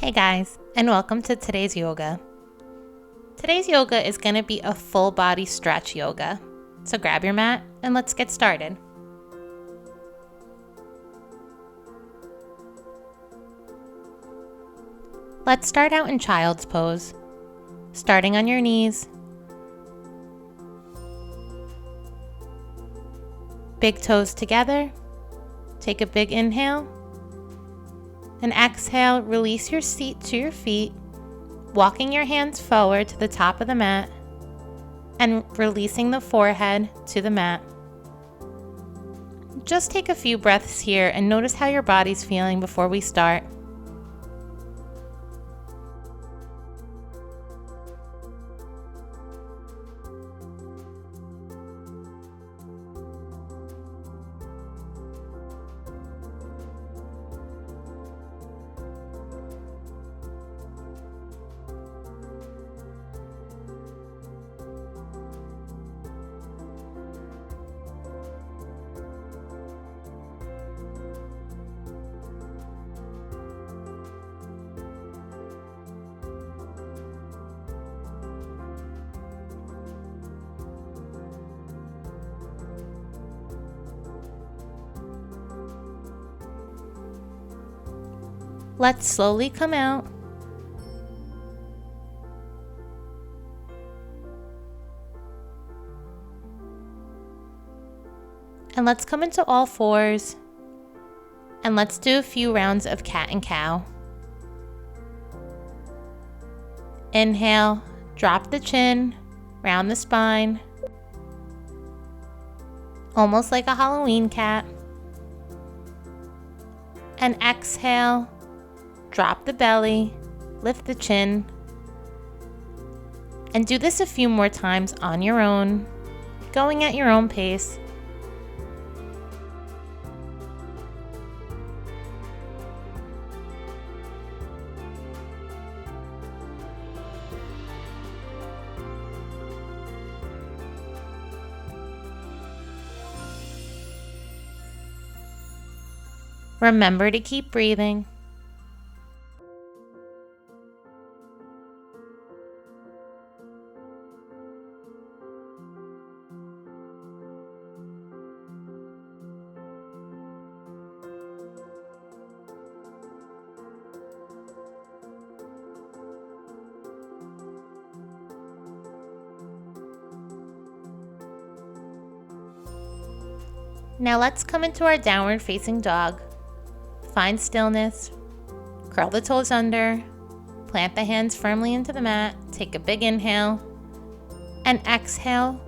Hey guys, and welcome to today's yoga. Today's yoga is going to be a full body stretch yoga. So grab your mat and let's get started. Let's start out in child's pose, starting on your knees. Big toes together. Take a big inhale. And exhale, release your seat to your feet, walking your hands forward to the top of the mat and releasing the forehead to the mat. Just take a few breaths here and notice how your body's feeling before we start. Let's slowly come out. And let's come into all fours. And let's do a few rounds of cat and cow. Inhale, drop the chin, round the spine. Almost like a Halloween cat. And exhale. Drop the belly, lift the chin, and do this a few more times on your own, going at your own pace. Remember to keep breathing. Now let's come into our downward facing dog. Find stillness, curl the toes under, plant the hands firmly into the mat, take a big inhale, and exhale,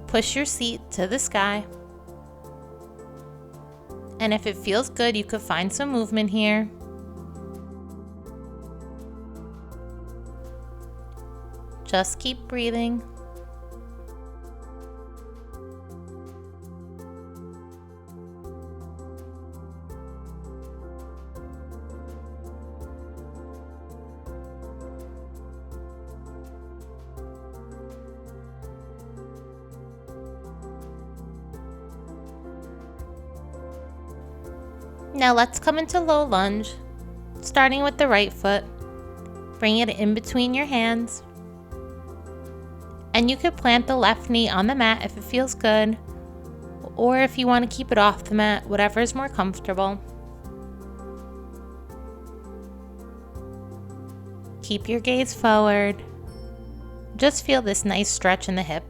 push your seat to the sky. And if it feels good, you could find some movement here. Just keep breathing. Now let's come into low lunge, starting with the right foot. Bring it in between your hands. And you could plant the left knee on the mat if it feels good, or if you want to keep it off the mat, whatever is more comfortable. Keep your gaze forward. Just feel this nice stretch in the hip.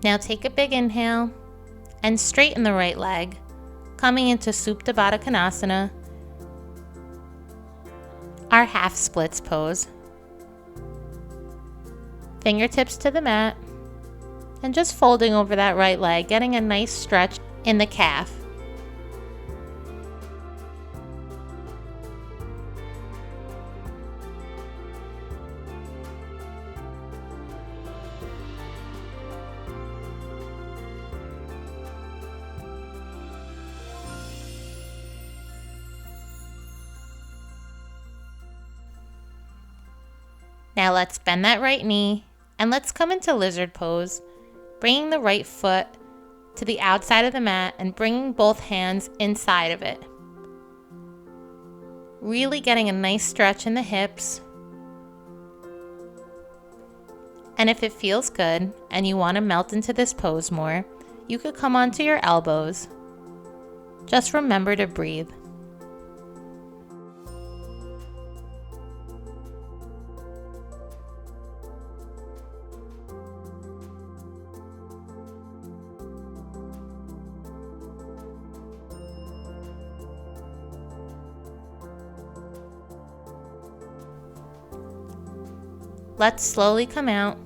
Now take a big inhale and straighten the right leg, coming into Supta Baddha Konasana, our half splits pose. Fingertips to the mat and just folding over that right leg, getting a nice stretch in the calf. Now let's bend that right knee and let's come into lizard pose, bringing the right foot to the outside of the mat and bringing both hands inside of it. Really getting a nice stretch in the hips. And if it feels good and you want to melt into this pose more, you could come onto your elbows. Just remember to breathe. Let's slowly come out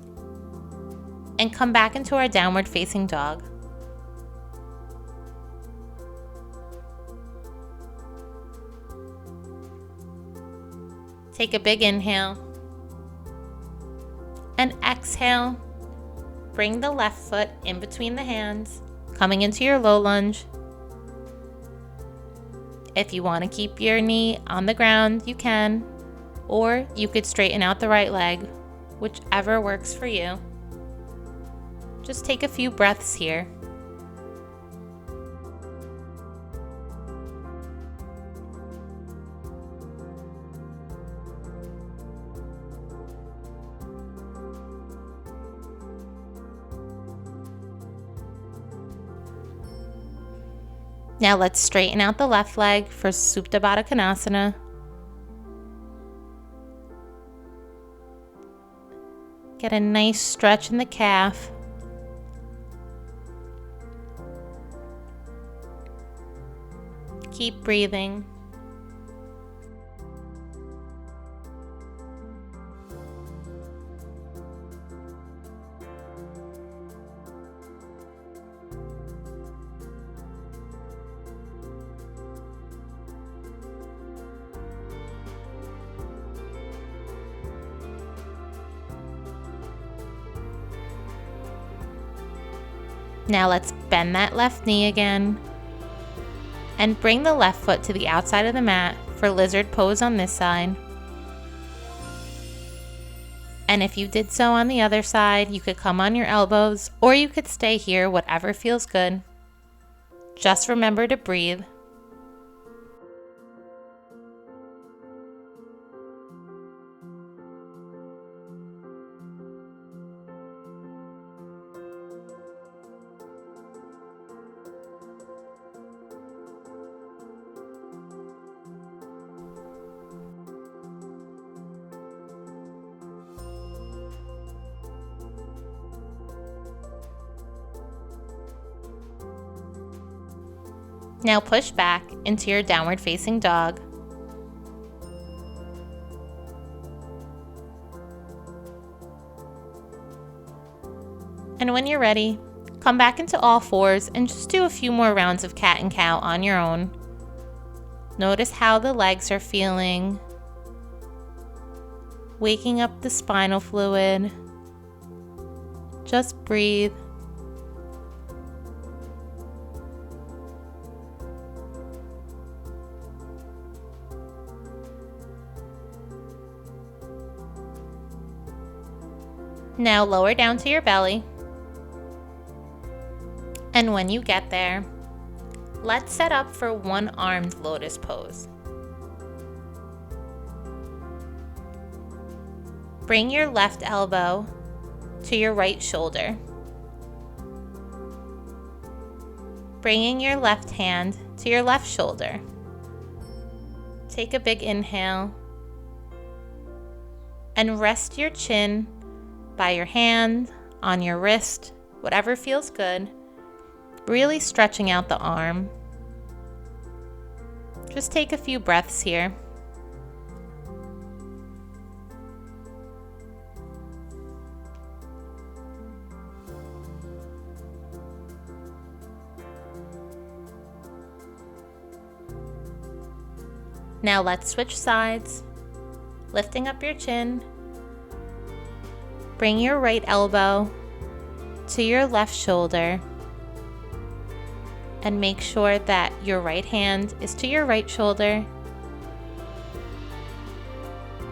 and come back into our downward facing dog. Take a big inhale and exhale. Bring the left foot in between the hands, coming into your low lunge. If you want to keep your knee on the ground, you can, or you could straighten out the right leg, whichever works for you. Just take a few breaths here. Now let's straighten out the left leg for Supta Baddha Konasana. Get a nice stretch in the calf. Keep breathing. Now let's bend that left knee again and bring the left foot to the outside of the mat for lizard pose on this side. And if you did so on the other side, you could come on your elbows or you could stay here, whatever feels good. Just remember to breathe. Now push back into your downward facing dog. And when you're ready, come back into all fours and just do a few more rounds of cat and cow on your own. Notice how the legs are feeling, waking up the spinal fluid. Just breathe. Now lower down to your belly. And when you get there, let's set up for one-armed lotus pose. Bring your left elbow to your right shoulder. Bringing your left hand to your left shoulder. Take a big inhale and rest your chin by your hand, on your wrist, whatever feels good. Really stretching out the arm. Just take a few breaths here. Now let's switch sides, lifting up your chin. Bring your right elbow to your left shoulder and make sure that your right hand is to your right shoulder,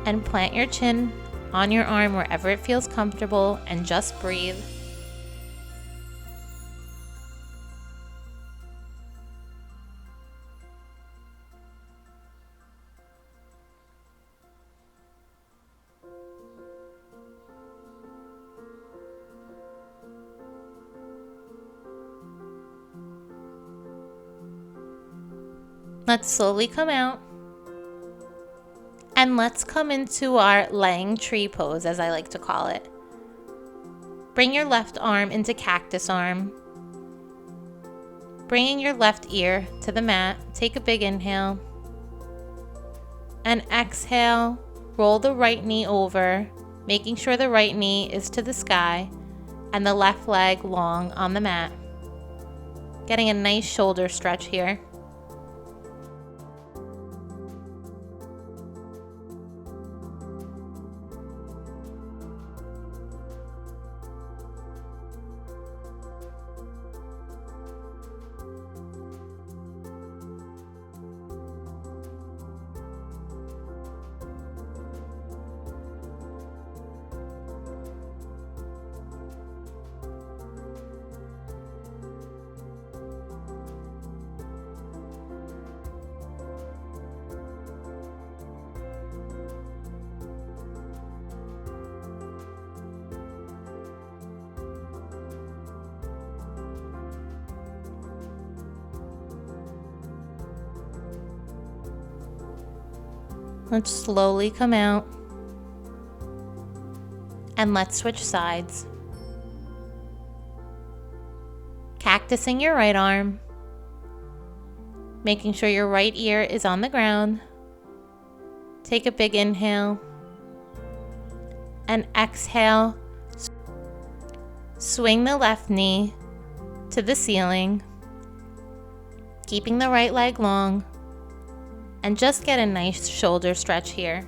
and plant your chin on your arm wherever it feels comfortable, and just breathe. Let's slowly come out. And let's come into our laying tree pose, as I like to call it. Bring your left arm into cactus arm. Bringing your left ear to the mat, take a big inhale. And exhale, roll the right knee over, making sure the right knee is to the sky and the left leg long on the mat. Getting a nice shoulder stretch here. Let's slowly come out. And let's switch sides. Cactusing your right arm. Making sure your right ear is on the ground. Take a big inhale. And exhale. Swing the left knee to the ceiling. Keeping the right leg long. And just get a nice shoulder stretch here.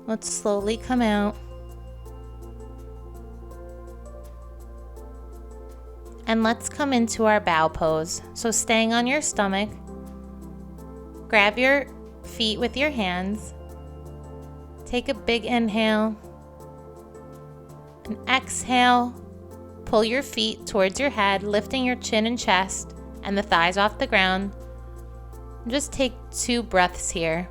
Let's slowly come out. And let's come into our bow pose. So staying on your stomach, grab your feet with your hands. Take a big inhale. And exhale, pull your feet towards your head, lifting your chin and chest and the thighs off the ground. And just take 2 breaths here.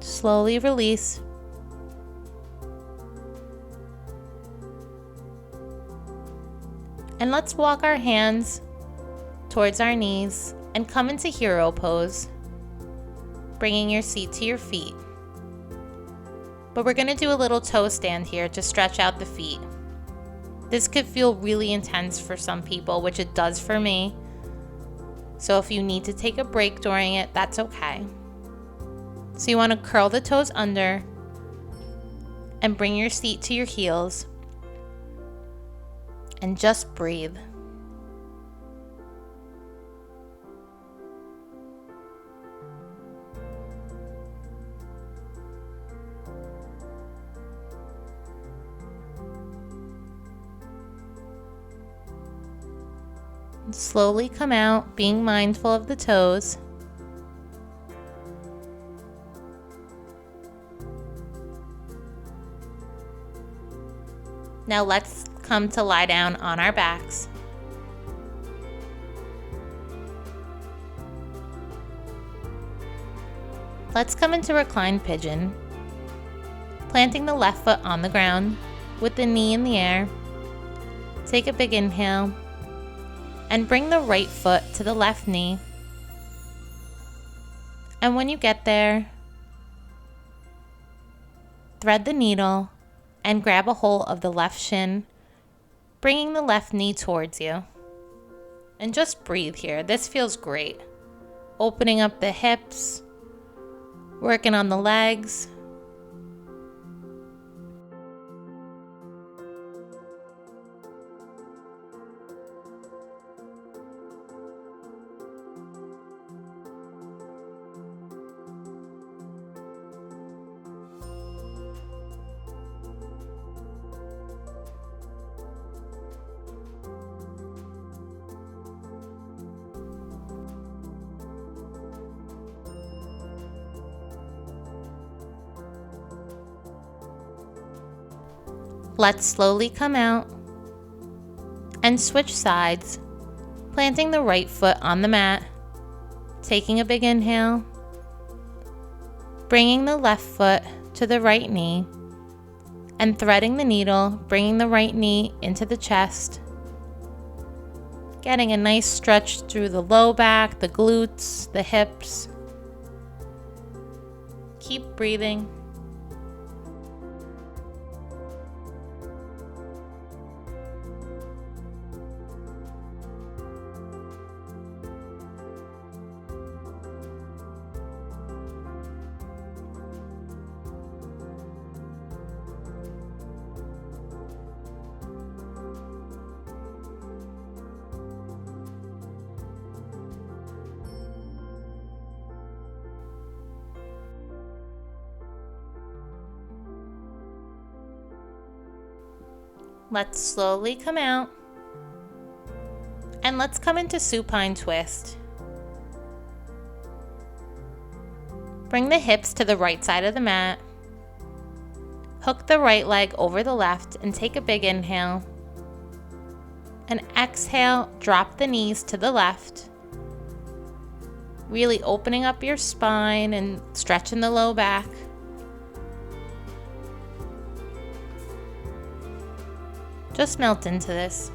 Slowly release. And let's walk our hands towards our knees and come into hero pose, bringing your seat to your feet. But we're going to do a little toe stand here to stretch out the feet. This could feel really intense for some people, which it does for me. So if you need to take a break during it, that's okay. So you want to curl the toes under and bring your seat to your heels and just breathe. And slowly come out, being mindful of the toes. Now let's come to lie down on our backs. Let's come into Recline Pigeon, planting the left foot on the ground with the knee in the air. Take a big inhale and bring the right foot to the left knee. And when you get there, thread the needle and grab a hold of the left shin, bringing the left knee towards you. And just breathe here. This feels great. Opening up the hips, working on the legs. Let's slowly come out and switch sides, planting the right foot on the mat, taking a big inhale, bringing the left foot to the right knee, and threading the needle, bringing the right knee into the chest, getting a nice stretch through the low back, the glutes, the hips. Keep breathing. Let's slowly come out and let's come into Supine Twist. Bring the hips to the right side of the mat. Hook the right leg over the left and take a big inhale. And exhale, drop the knees to the left. Really opening up your spine and stretching the low back. Just melt into this.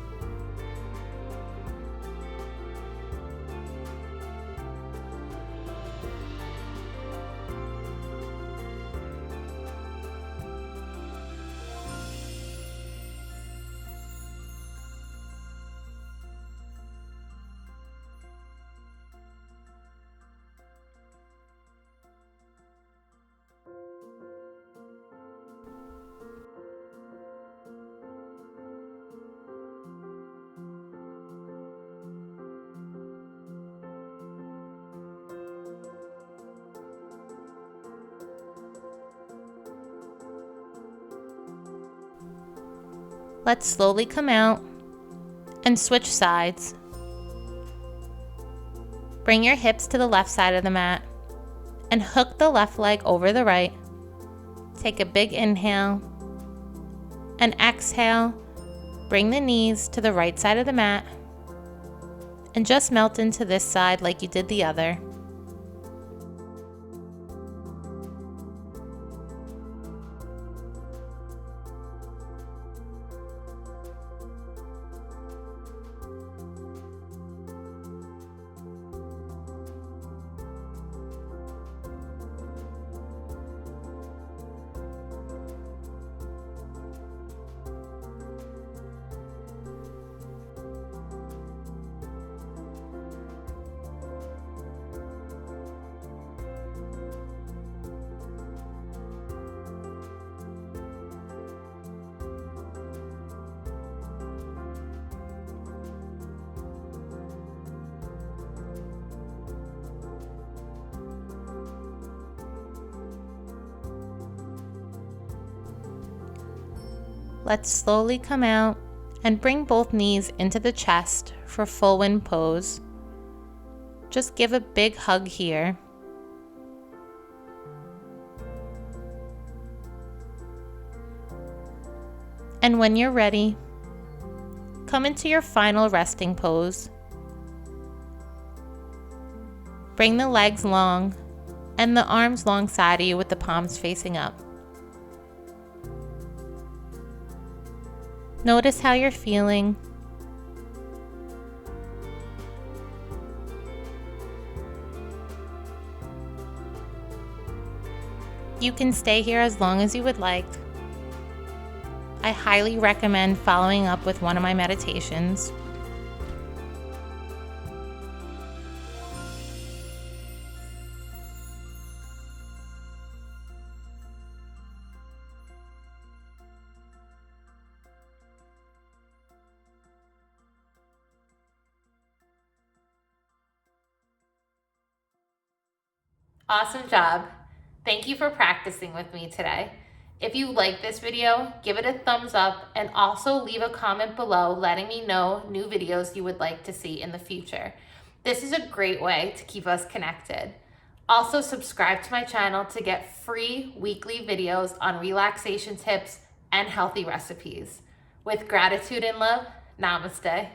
Let's slowly come out and switch sides. Bring your hips to the left side of the mat and hook the left leg over the right. Take a big inhale and exhale. Bring the knees to the right side of the mat and just melt into this side like you did the other. Let's slowly come out and bring both knees into the chest for full wind pose. Just give a big hug here. And when you're ready, come into your final resting pose. Bring the legs long, and the arms alongside of you with the palms facing up. Notice how you're feeling. You can stay here as long as you would like. I highly recommend following up with one of my meditations. Awesome job. Thank you for practicing with me today. If you like this video, give it a thumbs up and also leave a comment below letting me know new videos you would like to see in the future. This is a great way to keep us connected. Also, subscribe to my channel to get free weekly videos on relaxation tips and healthy recipes. With gratitude and love, namaste.